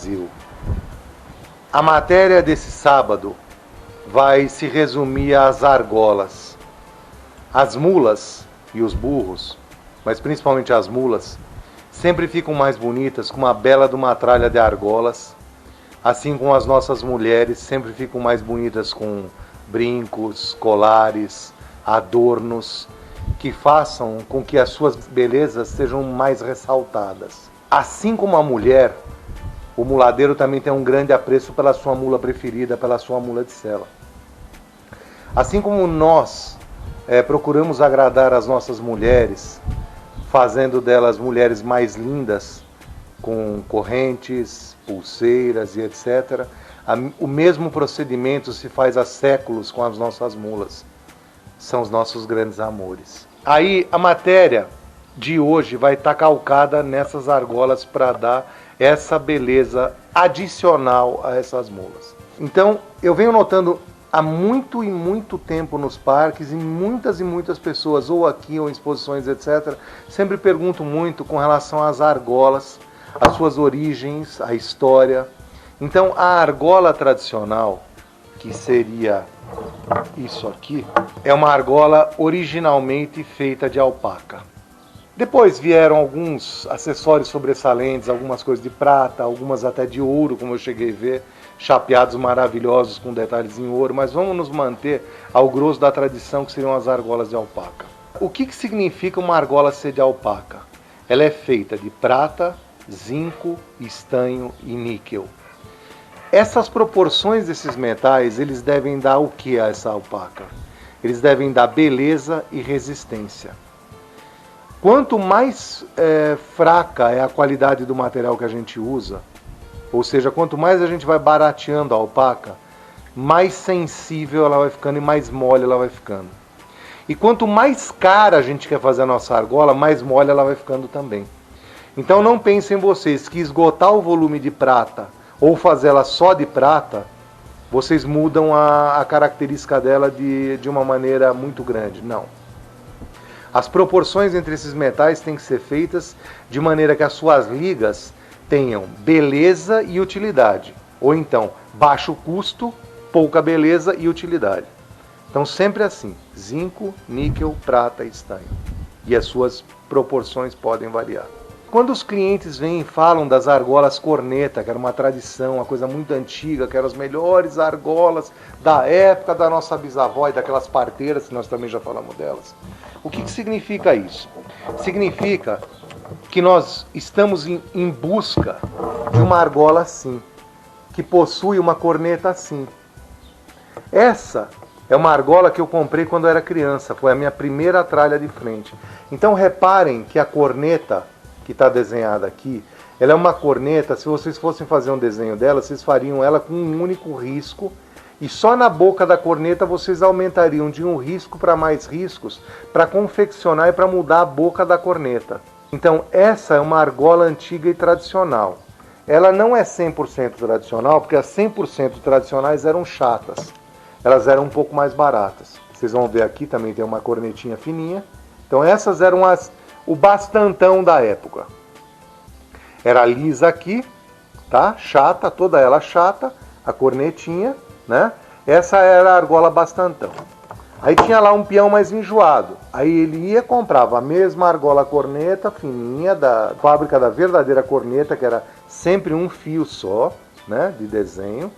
Brasil. A matéria desse sábado vai se resumir às argolas. As mulas e os burros, mas principalmente as mulas, sempre ficam mais bonitas com uma bela de uma tralha de argolas, assim como as nossas mulheres sempre ficam mais bonitas com brincos, colares, adornos, que façam com que as suas belezas sejam mais ressaltadas. Assim como a mulher, o muladeiro também tem um grande apreço pela sua mula preferida, pela sua mula de sela. Assim como nós procuramos agradar as nossas mulheres, fazendo delas mulheres mais lindas, com correntes, pulseiras e etc., o mesmo procedimento se faz há séculos com as nossas mulas. São os nossos grandes amores. Aí a matéria de hoje vai estar calcada nessas argolas para dar essa beleza adicional a essas mulas. Então, eu venho notando há muito e muito tempo nos parques, e muitas pessoas, ou aqui ou em exposições, etc., sempre perguntam muito com relação às argolas, as suas origens, a história. Então, a argola tradicional, que seria isso aqui, é uma argola originalmente feita de alpaca. Depois vieram alguns acessórios sobressalentes, algumas coisas de prata, algumas até de ouro, como eu cheguei a ver, chapeados maravilhosos com detalhes em ouro, mas vamos nos manter ao grosso da tradição, que seriam as argolas de alpaca. O que significa uma argola ser de alpaca? Ela é feita de prata, zinco, estanho e níquel. Essas proporções desses metais, eles devem dar o que a essa alpaca? Eles devem dar beleza e resistência. Quanto mais fraca é a qualidade do material que a gente usa, ou seja, quanto mais a gente vai barateando a alpaca, mais sensível ela vai ficando e mais mole ela vai ficando. E quanto mais cara a gente quer fazer a nossa argola, mais mole ela vai ficando também. Então não pensem vocês que esgotar o volume de prata ou fazer ela só de prata, vocês mudam a característica dela de uma maneira muito grande. Não. As proporções entre esses metais têm que ser feitas de maneira que as suas ligas tenham beleza e utilidade. Ou então, baixo custo, pouca beleza e utilidade. Então sempre assim, zinco, níquel, prata e estanho. E as suas proporções podem variar. Quando os clientes vêm e falam das argolas corneta, que era uma tradição, uma coisa muito antiga, que eram as melhores argolas da época da nossa bisavó e daquelas parteiras, que nós também já falamos delas. O que significa isso? Significa que nós estamos em busca de uma argola assim, que possui uma corneta assim. Essa é uma argola que eu comprei quando eu era criança, foi a minha primeira tralha de frente. Então reparem que a corneta que está desenhada aqui, ela é uma corneta, se vocês fossem fazer um desenho dela, vocês fariam ela com um único risco, e só na boca da corneta vocês aumentariam de um risco para mais riscos, para confeccionar e para mudar a boca da corneta. Então essa é uma argola antiga e tradicional. Ela não é 100% tradicional, porque as 100% tradicionais eram chatas. Elas eram um pouco mais baratas. Vocês vão ver aqui também tem uma cornetinha fininha. Então essas eram o bastantão da época. Era lisa aqui, tá? Chata, toda ela chata, a cornetinha, né? Essa era a argola bastantão. Aí tinha lá um peão mais enjoado. Aí ele ia, comprava a mesma argola corneta fininha da fábrica da verdadeira corneta, que era sempre um fio só, né, de desenho.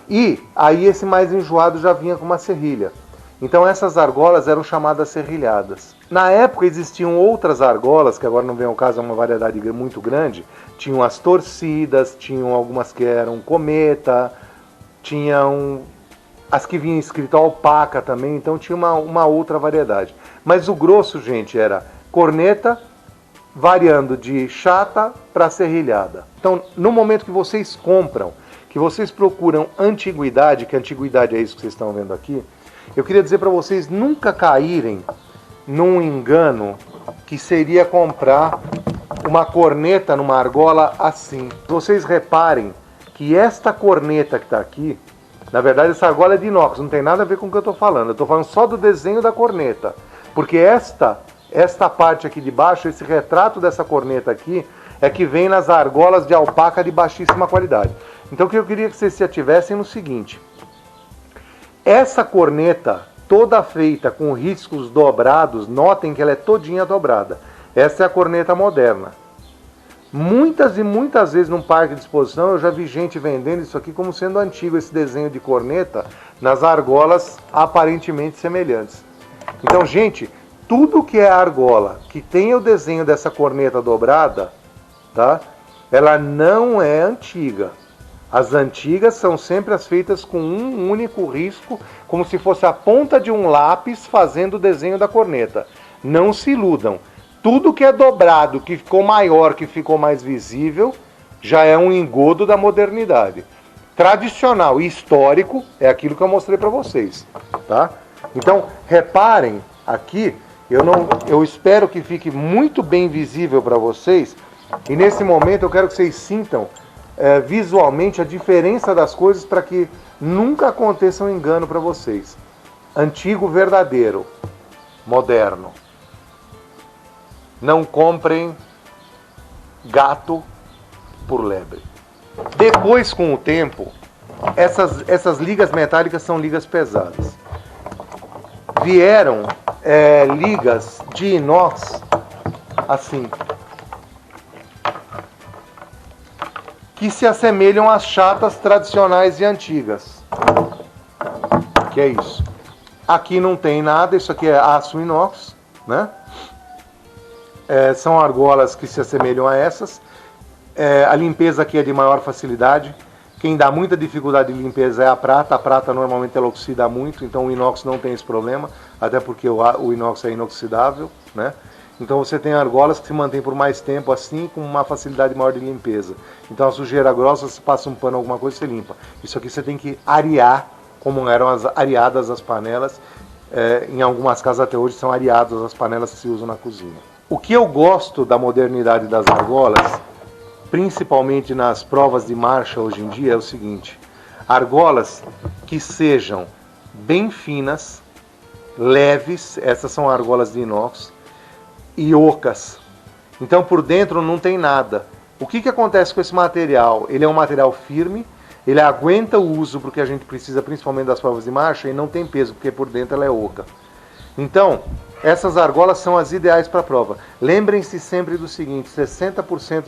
E aí esse mais enjoado já vinha com uma serrilha. Então essas argolas eram chamadas serrilhadas. Na época existiam outras argolas, que agora não vem ao caso, é uma variedade muito grande. Tinham as torcidas, tinham algumas que eram cometa, tinham as que vinham escrito alpaca também, então tinha uma outra variedade. Mas o grosso, gente, era corneta, variando de chata para serrilhada. Então, no momento que vocês compram, que vocês procuram antiguidade, que antiguidade é isso que vocês estão vendo aqui, eu queria dizer para vocês nunca caírem num engano que seria comprar uma corneta numa argola assim. Vocês reparem que esta corneta que está aqui, na verdade essa argola é de inox, não tem nada a ver com o que eu estou falando. Eu estou falando só do desenho da corneta. Porque esta parte aqui de baixo, esse retrato dessa corneta aqui, é que vem nas argolas de alpaca de baixíssima qualidade. Então o que eu queria que vocês se ativessem no seguinte: essa corneta toda feita com riscos dobrados, notem que ela é todinha dobrada. Essa é a corneta moderna. Muitas e muitas vezes num parque de exposição eu já vi gente vendendo isso aqui como sendo antigo, esse desenho de corneta, nas argolas aparentemente semelhantes. Então, gente, tudo que é argola, que tem o desenho dessa corneta dobrada, tá? Ela não é antiga. As antigas são sempre as feitas com um único risco, como se fosse a ponta de um lápis fazendo o desenho da corneta. Não se iludam. Tudo que é dobrado, que ficou maior, que ficou mais visível, já é um engodo da modernidade. Tradicional e histórico é aquilo que eu mostrei para vocês, tá? Então, reparem aqui, eu espero que fique muito bem visível para vocês, e nesse momento eu quero que vocês sintam visualmente a diferença das coisas para que nunca aconteça um engano para vocês. Antigo, verdadeiro, moderno. Não comprem gato por lebre. Depois, com o tempo, essas ligas metálicas são ligas pesadas. Vieram ligas de inox assim, que se assemelham às chatas tradicionais e antigas. Que é isso. Aqui não tem nada, isso aqui é aço inox, né? São argolas que se assemelham a essas. A limpeza aqui é de maior facilidade. Quem dá muita dificuldade de limpeza é a prata. A prata normalmente ela oxida muito, então o inox não tem esse problema, até porque o inox é inoxidável, né? Então você tem argolas que se mantêm por mais tempo assim, com uma facilidade maior de limpeza. Então a sujeira grossa, você passa um pano, alguma coisa, você limpa. Isso aqui você tem que arear, como eram areadas as panelas. Em algumas casas até hoje são areadas as panelas que se usam na cozinha. O que eu gosto da modernidade das argolas, principalmente nas provas de marcha hoje em dia, é o seguinte: argolas que sejam bem finas, leves, essas são argolas de inox, e ocas. Então por dentro não tem nada. O que acontece com esse material? Ele é um material firme, ele aguenta o uso porque a gente precisa principalmente das provas de marcha, e não tem peso porque por dentro ela é oca. Então, essas argolas são as ideais para a prova. Lembrem-se sempre do seguinte: 60%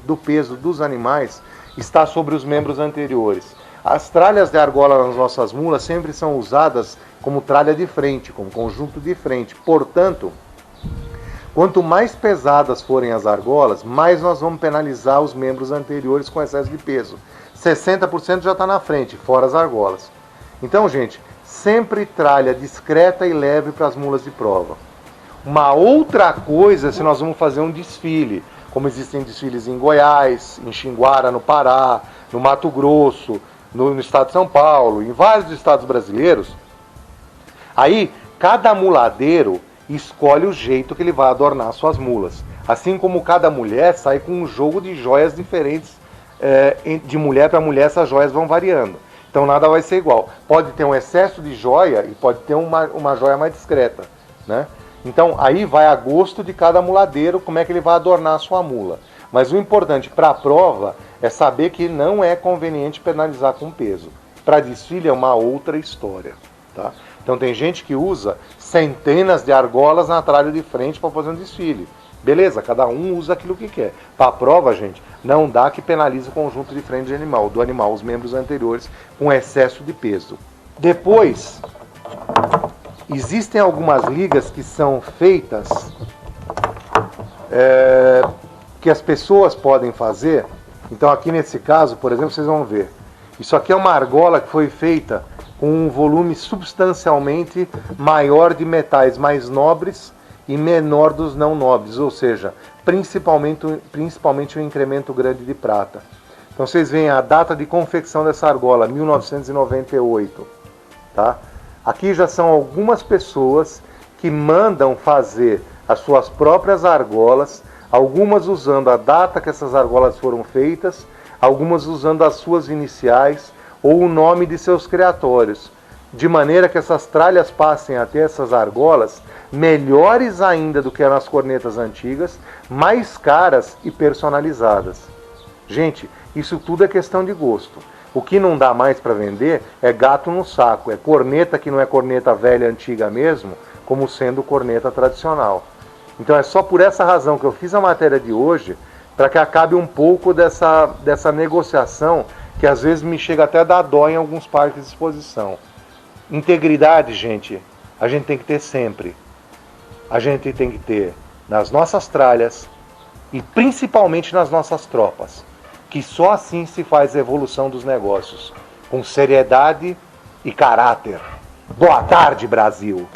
do peso dos animais está sobre os membros anteriores. As tralhas de argola nas nossas mulas sempre são usadas como tralha de frente, como conjunto de frente. Portanto, quanto mais pesadas forem as argolas, mais nós vamos penalizar os membros anteriores com excesso de peso. 60% já está na frente, fora as argolas. Então, gente, sempre tralha discreta e leve para as mulas de prova. Uma outra coisa, se nós vamos fazer um desfile, como existem desfiles em Goiás, em Xinguara, no Pará, no Mato Grosso, no estado de São Paulo, em vários estados brasileiros, aí cada muladeiro escolhe o jeito que ele vai adornar suas mulas. Assim como cada mulher sai com um jogo de joias diferentes, de mulher para mulher essas joias vão variando. Então nada vai ser igual. Pode ter um excesso de joia e pode ter uma joia mais discreta, né? Então aí vai a gosto de cada muladeiro como é que ele vai adornar a sua mula. Mas o importante para a prova é saber que não é conveniente penalizar com peso. Para desfile é uma outra história, tá? Então tem gente que usa centenas de argolas na tralha de frente para fazer um desfile. Beleza, cada um usa aquilo que quer. Para a prova, gente, não dá que penalize o conjunto de frente do animal, os membros anteriores, com excesso de peso. Depois, existem algumas ligas que são feitas, que as pessoas podem fazer. Então aqui nesse caso, por exemplo, vocês vão ver. Isso aqui é uma argola que foi feita com um volume substancialmente maior de metais mais nobres e menor dos não nobres, ou seja, principalmente um incremento grande de prata. Então vocês veem a data de confecção dessa argola, 1998. Tá? Aqui já são algumas pessoas que mandam fazer as suas próprias argolas, algumas usando a data que essas argolas foram feitas, algumas usando as suas iniciais ou o nome de seus criatórios. de maneira que essas tralhas passem a ter essas argolas melhores ainda do que eram as cornetas antigas, mais caras e personalizadas. Gente, isso tudo é questão de gosto. O que não dá mais para vender é gato no saco, é corneta que não é corneta velha antiga mesmo, como sendo corneta tradicional. Então é só por essa razão que eu fiz a matéria de hoje, para que acabe um pouco dessa negociação que às vezes me chega até a dar dó em alguns parques de exposição. Integridade, gente, a gente tem que ter sempre. A gente tem que ter nas nossas tralhas e principalmente nas nossas tropas, que só assim se faz a evolução dos negócios, com seriedade e caráter. Boa tarde, Brasil!